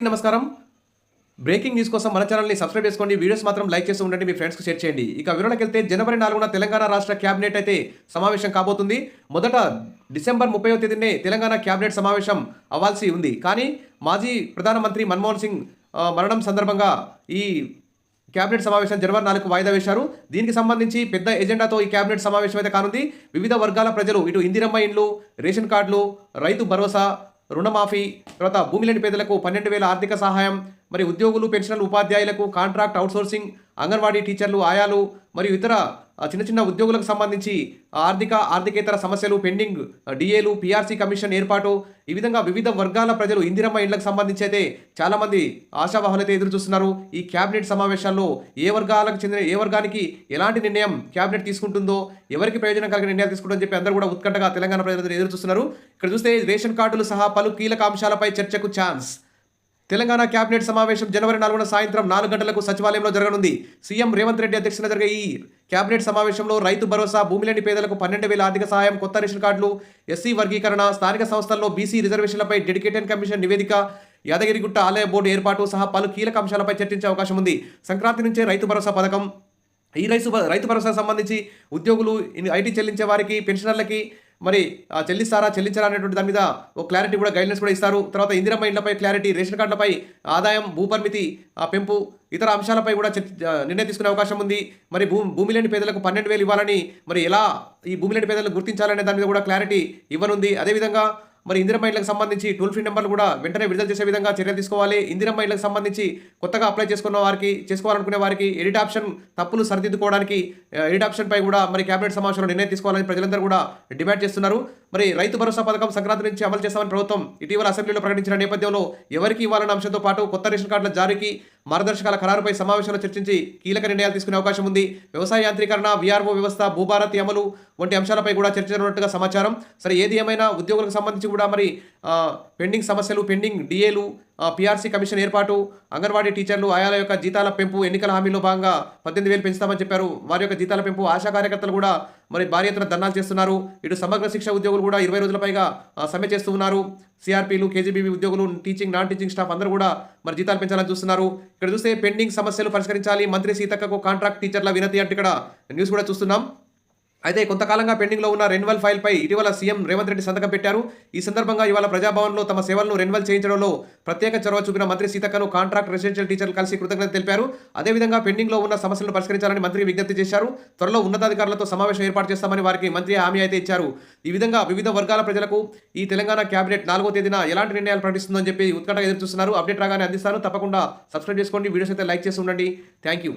నమస్కారం. Breaking news కోసం మన ఛానల్‌ని సబ్స్క్రైబ్ చేసుకోండి. వీడియోస్ మాత్రం లైక్ చేస్తూ ఉండండి. మీ ఫ్రెండ్స్‌కి షేర్ చేయండి. ఇక వివరణకెళ్తే జనవరి 4న తెలంగాణ రాష్ట్ర క్యాబినెట్ అయితే సమావేశం కాబోతుంది. మొదట డిసెంబర్ 30వ తేదీనే తెలంగాణ క్యాబినెట్ సమావేశం అవ్వాల్సి ఉంది. కానీ మాజీ ప్రధానమంత్రి మన్మోహన్ సింగ్ మరణం సందర్భంగా ఈ క్యాబినెట్ సమావేశం జనవరి 4కు వాయిదా వేశారు. దీనికి సంబంధించి పెద్ద ఎజెండాతో ఈ క్యాబినెట్ సమావేశం అయితే కానుంది. వివిధ వర్గాల ప్రజలు ఇటు ఇందిరమ్మ ఇండ్లు, రేషన్ కార్డులు, రైతు భరోసా, రుణమాఫీ, తర్వాత భూమి లేని పేదలకు 12,000 ఆర్థిక సహాయం, మరి ఉద్యోగులు, పెన్షనర్లు, ఉపాధ్యాయులకు కాంట్రాక్ట్ అవుట్సోర్సింగ్, అంగన్వాడీ టీచర్లు, ఆయాలు మరియు ఇతర చిన్న చిన్న ఉద్యోగులకు సంబంధించి ఆర్థికేతర సమస్యలు, పెండింగ్ డిఏలు, పిఆర్సీ కమిషన్ ఏర్పాటు, ఈ విధంగా వివిధ వర్గాల ప్రజలు ఇందిరమ్మ ఇండ్లకు సంబంధించి అయితే చాలామంది ఆశావాహులు అయితే ఎదురు చూస్తున్నారు. ఈ క్యాబినెట్ సమావేశాల్లో ఏ వర్గానికి ఎలాంటి నిర్ణయం క్యాబినెట్ తీసుకుంటుందో, ఎవరికి ప్రయోజనం కలిగిన నిర్ణయాలు తీసుకుంటుందని చెప్పి అందరూ కూడా ఉత్కంఠగా తెలంగాణ ప్రజలు ఎదురు చూస్తున్నారు. ఇక్కడ చూస్తే రేషన్ కార్డులు సహా పలు కీలక అంశాలపై చర్చకు ఛాన్స్. తెలంగాణ క్యాబినెట్ సమావేశం జనవరి 4న సాయంత్రం 4 గంటలకు సచివాలయంలో జరగనుంది. సీఎం రేవంత్ రెడ్డి అధ్యక్షతన జరిగే ఈ క్యాబినెట్ సమావేశంలో రైతు భరోసా, భూమి లేని పేదలకు 12,000 ఆర్థిక సహాయం, కొత్త రేషన్ కార్డులు, ఎస్సీ వర్గీకరణ, స్థానిక సంస్థల్లో బీసీ రిజర్వేషన్లపై డెడికేటెడ్ కమిషన్ నివేదిక, యాదగిరిగుట్ట ఆలయ బోర్డు ఏర్పాటు సహా పలు కీలక అంశాలపై చర్చించే అవకాశం ఉంది. సంక్రాంతి నుంచే రైతు భరోసా పథకం, ఈ రైతు భరోసా సంబంధించి ఉద్యోగులు, ఐటీ చెల్లించే వారికి, పెన్షనర్లకి మరి చెల్లించారా అనేటువంటి దాని మీద ఒక క్లారిటీ కూడా గైడ్లైన్స్ కూడా ఇస్తారు. తర్వాత ఇందిరమ్మ ఇండ్లపై క్లారిటీ, రేషన్ కార్డులపై ఆదాయం, భూపరిమితి పెంపు, ఇతర అంశాలపై కూడా నిర్ణయం తీసుకునే అవకాశం ఉంది. మరి భూమి లేని పేదలకు 12,000 ఇవ్వాలని, మరి ఎలా ఈ భూమి లేని పేదలకు గుర్తించాలనే దాని మీద కూడా క్లారిటీ ఇవ్వనుంది. అదేవిధంగా మరి ఇందిరమ్మ ఇళ్లకు సంబంధించి టోల్ ఫ్రీ నెంబర్లు కూడా వెంటనే విడుదల చేసే విధంగా చర్యలు తీసుకోవాలి. ఇందిరమ్మ ఇళ్లకు సంబంధించి కొత్తగా అప్లై చేసుకోవాలనుకునే వారికి ఎడిట్ ఆప్షన్ తప్పులు సరిదిద్దుకోవడానికి ఎడిట్ ఆప్షన్ పై కూడా మరి క్యాబినెట్ సమావేశంలో నిర్ణయం తీసుకోవాలని ప్రజలందరూ కూడా డిమాండ్ చేస్తున్నారు. మరి రైతు భరోసా పథకం సంక్రాంతి నుంచి అమలు చేస్తామని ప్రభుత్వం ఇటీవల అసెంబ్లీలో ప్రకటించిన నేపథ్యంలో ఎవరికి ఇవ్వాలన్న అంశంతో పాటు కొత్త రేషన్ కార్డుల జారీకి మార్గదర్శకాల ఖరారుపై సమావేశంలో చర్చించి కీలక నిర్ణయాలు తీసుకునే అవకాశం ఉంది. వ్యవసాయ యాంత్రీకరణ, విఆర్ఓ వ్యవస్థ, భూభారతి అమలు వంటి అంశాలపై కూడా చర్చించినట్టుగా సమాచారం. సరే, ఏది ఏమైనా ఉద్యోగులకు సంబంధించి కూడా మరి పెండింగ్ సమస్యలు, పెండింగ్ డిఏలు, పిఆర్సీ కమిషన్ ఏర్పాటు, అంగన్వాడీ టీచర్లు, ఆయాల యొక్క జీతాల పెంపు, ఎన్నికల హామీలో భాగంగా 18,000 పెంచుతామని చెప్పారు. వారి యొక్క జీతాల పెంపు, ఆశా కార్యకర్తలు కూడా మరి భారీ ఎత్తున ధర్నాలు చేస్తున్నారు. ఇటు సమగ్ర శిక్ష ఉద్యోగులు కూడా 20 రోజుల పైగా సమ్మె చేస్తూ ఉన్నారు. సిఆర్పీలు, కేజీబీవీ ఉద్యోగులు, టీచింగ్, నాన్ టీచింగ్ స్టాఫ్ అందరూ కూడా మరి జీతాలు పెంచాలని చూస్తున్నారు. ఇక్కడ చూస్తే పెండింగ్ సమస్యలు పరిష్కరించాలి, మంత్రి సీతక్కకు కాంట్రాక్ట్ టీచర్ల వినతి అంటే ఇక్కడ న్యూస్ కూడా చూస్తున్నాం. అయితే కొంతకాలంగా పెండింగ్లో ఉన్న రెన్యువల్ ఫైల్పై ఇటీవల సీఎం రేవంత్ రెడ్డి సంతకం పెట్టారు. ఈ సందర్భంగా ఇవాళ ప్రజాభవన్లో తమ సేవలను రెన్యువల్ చేయించడంలో ప్రత్యేక చొరవ చూపిన మంత్రి సీతక్కను కాంట్రాక్ట్ రెసిడెన్షియల్ టీచర్లు కలిసి కృతజ్ఞత తెలిపారు. అదేవిధంగా పెండింగ్లో ఉన్న సమస్యలను పరిష్కరించాలని మంత్రి విజ్ఞప్తి చేశారు. త్వరలో ఉన్నతాధికారులతో సమావేశం ఏర్పాటు చేస్తామని వారికి మంత్రి హామీ అయితే ఇచ్చారు. ఈ విధంగా వివిధ వర్గాల ప్రజలకు ఈ తెలంగాణ క్యాబినెట్ 4వ తేదీన ఎలాంటి నిర్ణయాలు ప్రకటిస్తుందని చెప్పి ఉత్కంఠగా ఎదురు చూస్తున్నారు. అప్డేట్ రాగానే అందిస్తాను. తప్పకుండా సబ్స్క్రైబ్ చేసుకోండి. వీడియోస్ అయితే లైక్ చేసి ఉండండి. Thank you.